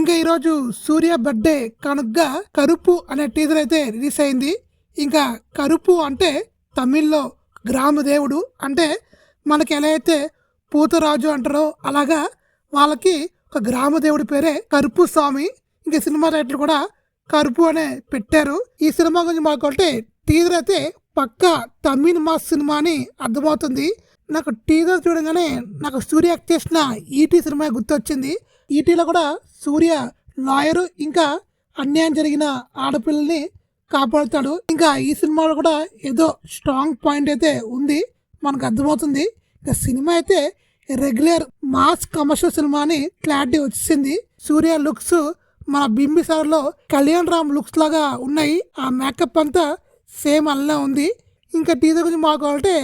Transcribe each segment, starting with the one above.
ఇంకా ఈరోజు సూర్య బర్త్డే కనుగ్గా కరుపు అనే టీజర్ అయితే రిలీజ్ అయింది. ఇంకా కరుపు అంటే తమిళ్లో గ్రామ దేవుడు, అంటే మనకి ఎలా అయితే పూతరాజు అంటారో అలాగా వాళ్ళకి ఒక గ్రామ దేవుడి పేరే కరుపు స్వామి. ఇంకా సినిమా టైటిల్ కూడా కరుపు అనే పెట్టారు. ఈ సినిమా గురించి మాట్లాడుకుంటే టీజర్ అయితే పక్కా తమిళ్ మాస్ సినిమా అని అర్థమవుతుంది. నాకు టీజర్ చూడగానే నాకు సూర్య యాక్ట్ చేసిన ఈటీ సినిమా గుర్తొచ్చింది. ఈటీలో కూడా సూర్య లాయరు, ఇంకా అన్యాయం జరిగిన ఆడపిల్లల్ని కాపాడుతాడు. ఇంకా ఈ సినిమాలో కూడా ఏదో స్ట్రాంగ్ పాయింట్ అయితే ఉంది, మనకు అర్థమవుతుంది. ఇంకా సినిమా అయితే రెగ్యులర్ మాస్ కమర్షియల్ సినిమా అని క్లారిటీ వచ్చింది. సూర్య లుక్స్ మన బింబిసార్లో కళ్యాణ్ రామ్ లుక్స్ లాగా ఉన్నాయి. ఆ మేకప్ అంతా సేమ్ అలానే ఉంది. ఇంకా టీజర్ గురించి మాట్లాడాలంటే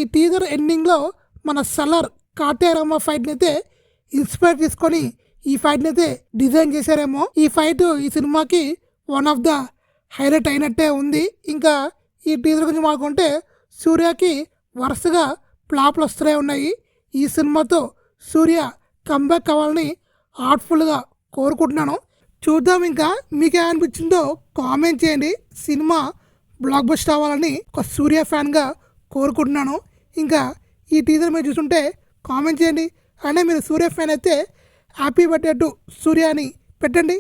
ఈ టీజర్ ఎండింగ్లో మన సలార్ కాటేరమ్మ ఫైట్ని అయితే ఇన్స్పైర్ తీసుకొని ఈ ఫైట్ని అయితే డిజైన్ చేశారేమో. ఈ ఫైట్ ఈ సినిమాకి వన్ ఆఫ్ ద హైలైట్ అయినట్టే ఉంది. ఇంకా ఈ టీజర్ గురించి మాట్లాడుకుంటే సూర్యకి వరుసగా ఫ్లాప్లు వస్తూనే ఉన్నాయి. ఈ సినిమాతో సూర్య కంబ్యాక్ అవ్వాలని హార్ట్ఫుల్గా కోరుకుంటున్నాను. చూద్దాం ఇంకా మీకే అనిపించిందో కామెంట్ చేయండి. సినిమా బ్లాక్ బస్టర్ అవ్వాలని ఒక సూర్య ఫ్యాన్గా కోరుకుంటున్నాను. ఇంకా ఈ టీజర్ మీరు చూస్తుంటే కామెంట్ చేయండి. అంటే మీరు సూర్య ఫ్యాన్ అయితే హ్యాపీ బర్త్డే టు సూర్య అని పెట్టండి.